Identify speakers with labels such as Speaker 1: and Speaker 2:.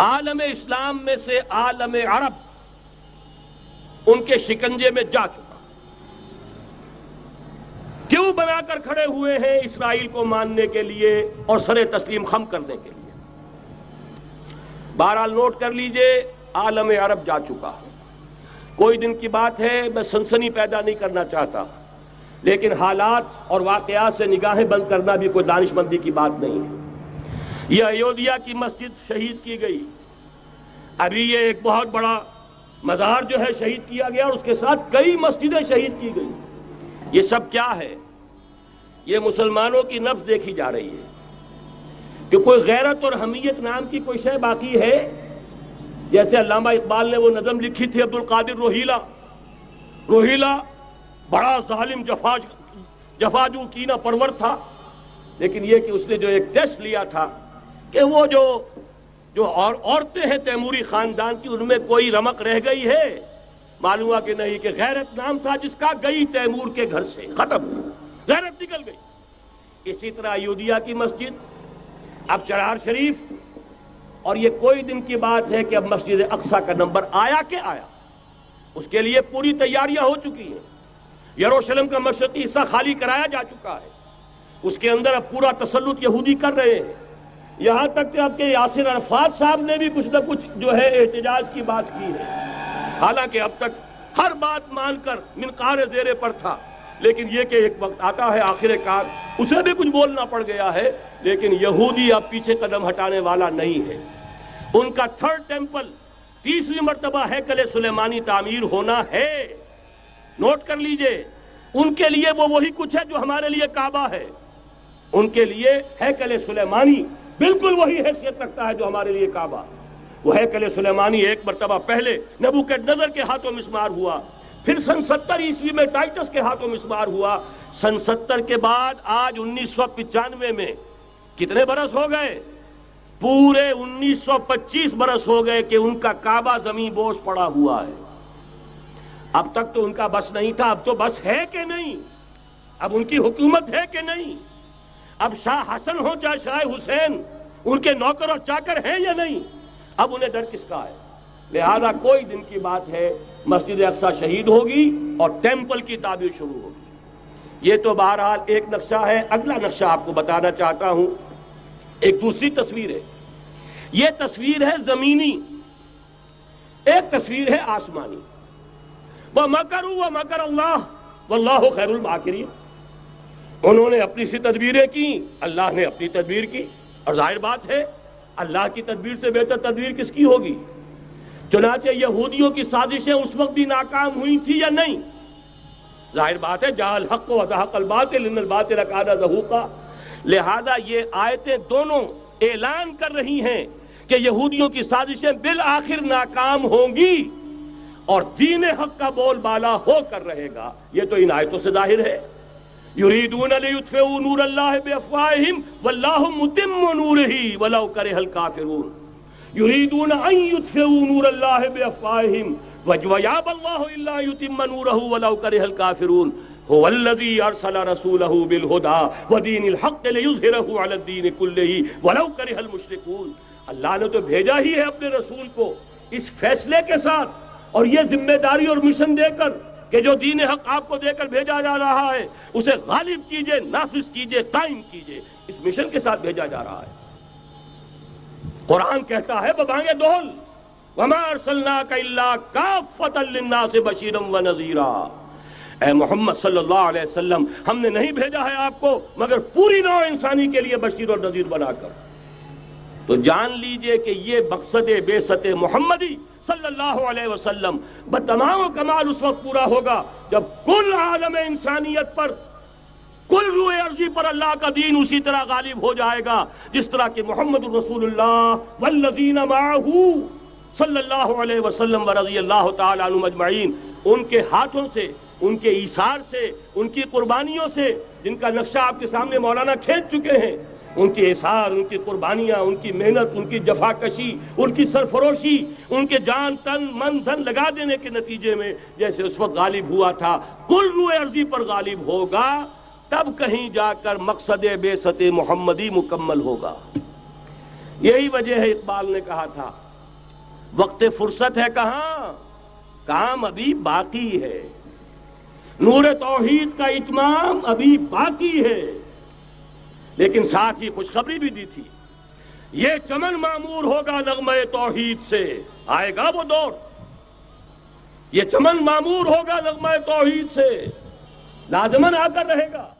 Speaker 1: عالم اسلام میں سے عالم عرب ان کے شکنجے میں جا چکا، کیوں بنا کر کھڑے ہوئے ہیں اسرائیل کو ماننے کے لیے اور سر تسلیم خم کرنے کے لیے؟ بہرحال نوٹ کر لیجئے، عالم عرب جا چکا۔ کوئی دن کی بات ہے، میں سنسنی پیدا نہیں کرنا چاہتا، لیکن حالات اور واقعات سے نگاہیں بند کرنا بھی کوئی دانش مندی کی بات نہیں ہے۔ یہ ایودھیا کی مسجد شہید کی گئی، ابھی یہ ایک بہت بڑا مزار جو ہے شہید کیا گیا، اور اس کے ساتھ کئی مسجدیں شہید کی گئی۔ یہ سب کیا ہے؟ یہ مسلمانوں کی نفس دیکھی جا رہی ہے کہ کوئی غیرت اور حمیت نام کی کوئی شے باقی ہے؟ جیسے علامہ اقبال نے وہ نظم لکھی تھی، عبد القادر روہیلا بڑا ظالم جفاجو کینہ پرور تھا، لیکن یہ کہ اس نے جو ایک ٹیسٹ لیا تھا کہ وہ جو عورتیں ہیں تیموری خاندان کی، ان میں کوئی رمق رہ گئی ہے؟ معلوم ہوا کہ نہیں، کہ غیرت نام تھا جس کا گئی تیمور کے گھر سے، ختم، غیرت نکل گئی۔ اسی طرح ایودھیا کی مسجد، اب چرار شریف، اور یہ کوئی دن کی بات ہے کہ اب مسجد اقصی کا نمبر آیا کہ آیا، اس کے لیے پوری تیاریاں ہو چکی ہیں۔ یروشلم کا مشرقی حصہ خالی کرایا جا چکا ہے، اس کے اندر اب پورا تسلط یہودی کر رہے ہیں، یہاں تک کہ اب کے یاسر عرفات صاحب نے بھی کچھ نہ کچھ جو ہے احتجاج کی بات کی ہے، حالانکہ اب تک ہر بات مان کر منقار زیر پر تھا، لیکن یہ کہ ایک وقت آتا ہے آخر کار اسے بھی کچھ بولنا پڑ گیا ہے۔ لیکن یہودی اب پیچھے قدم ہٹانے والا نہیں ہے، ان کا تھرڈ ٹیمپل، تیسری مرتبہ ہیکل سلیمانی تعمیر ہونا ہے۔ نوٹ کر لیجئے، ان کے لیے وہ وہی کچھ ہے جو ہمارے لیے کعبہ ہے، ان کے لیے ہیکل سلیمانی بالکل وہی حیثیت رکھتا ہے جو ہمارے لیے کعبہ۔ وہ ہیکل سلیمانی ایک مرتبہ پہلے نبوکدنضر کے ہاتھوں مسمار ہوا، پھر سن 70 عیسوی میں ٹائٹس کے ہاتھوں مسمار ہوا، سن 70 کے بعد آج 1995 میں کتنے برس ہو گئے؟ پورے 1925 برس ہو گئے کہ ان کا کعبہ زمین بوس پڑا ہوا ہے۔ اب تک تو ان کا بس نہیں تھا، اب تو بس ہے کہ نہیں؟ اب ان کی حکومت ہے کہ نہیں؟ اب شاہ حسن ہو چاہے شاہ حسین، ان کے نوکر اور چاکر ہیں یا نہیں؟ اب انہیں ڈر کس کا ہے؟ لہذا کوئی دن کی بات ہے، مسجد اقصی شہید ہوگی اور ٹیمپل کی تعمیر شروع ہوگی۔ یہ تو بہرحال ایک نقشہ ہے۔ اگلا نقشہ آپ کو بتانا چاہتا ہوں، ایک دوسری تصویر ہے۔ یہ تصویر ہے زمینی، ایک تصویر ہے آسمانی۔ وَمَكَرُوا وَمَكَرَ اللَّهُ وَاللَّهُ خَيْرُ الْمَاكِرِينَ۔ انہوں نے اپنی سی تدبیریں کی، اللہ نے اپنی تدبیر کی، اور ظاہر بات ہے اللہ کی تدبیر سے بہتر تدبیر کس کی ہوگی؟ چنانچہ یہودیوں کی سازشیں اس وقت بھی ناکام ہوئی تھی یا نہیں؟ ظاہر بات ہے جاء الحق وزهق الباطل ان الباطل کان زہوقا۔ لہذا یہ آیتیں دونوں اعلان کر رہی ہیں کہ یہودیوں کی سازشیں بالآخر ناکام ہوں گی اور دین حق کا بول بالا ہو کر رہے گا۔ یہ تو ان آیتوں سے ظاہر ہے۔ یریدون لیطفئوا نور اللہ بافواہہم واللہ متم نورہ ولو کرہ الکافرون۔ یریدون ان یطفئوا نور اللہ بافواہہم ویابى اللہ الا یتم نورہ ولو کرہ الکافرون۔ هو الذی ارسل رسولہ بالہدی ودین الحق لیظہرہ علی الدین کلہ ولو کرہ المشرکون۔ اللہ نے تو بھیجا ہی ہے اپنے رسول کو اس فیصلے کے ساتھ اور یہ ذمہ داری اور مشن دے کر کہ جو دین حق آپ کو دے کر بھیجا جا رہا ہے اسے غالب کیجئے، نافذ کیجئے، قائم کیجئے، اس مشن کے ساتھ بھیجا جا رہا ہے۔ قرآن کہتا ہے ببانگ دہل وما ارسلناک الا کافۃ للناس بشیرا ونذیرا۔ اے محمد صلی اللہ علیہ وسلم، ہم نے نہیں بھیجا ہے آپ کو مگر پوری نوع انسانی کے لیے بشیر اور نذیر بنا کر۔ تو جان لیجئے کہ یہ مقصد بعثت محمدی صلی اللہ علیہ وسلم بتمام و کمال اس وقت پورا ہوگا جب کل عالم انسانیت پر، کل روئے ارضی پر اللہ کا دین اسی طرح غالب ہو جائے گا جس طرح کہ محمد رسول اللہ والذین معہ صلی اللہ علیہ وسلم ورضی اللہ تعالی عنہم اجمعین، ان کے ہاتھوں سے، ان کے ایثار سے، ان کی قربانیوں سے، جن کا نقشہ آپ کے سامنے مولانا کھینچ چکے ہیں، ان کی اثار، ان کی قربانیاں، ان کی محنت، ان کی جفاکشی، ان کی سرفروشی، ان کے جان تن من دھن لگا دینے کے نتیجے میں جیسے اس وقت غالب ہوا تھا کل روئے ارضی پر غالب ہوگا، تب کہیں جا کر مقصد بعثت محمدی مکمل ہوگا۔ یہی وجہ ہے اقبال نے کہا تھا وقت فرصت ہے کہاں، کام ابھی باقی ہے، نور توحید کا اتمام ابھی باقی ہے۔ لیکن ساتھ ہی خوشخبری بھی دی تھی، یہ چمن معمور ہوگا نغمہ توحید سے، آئے گا وہ دور، یہ چمن معمور ہوگا نغمہ توحید سے، لازماً آ کر رہے گا۔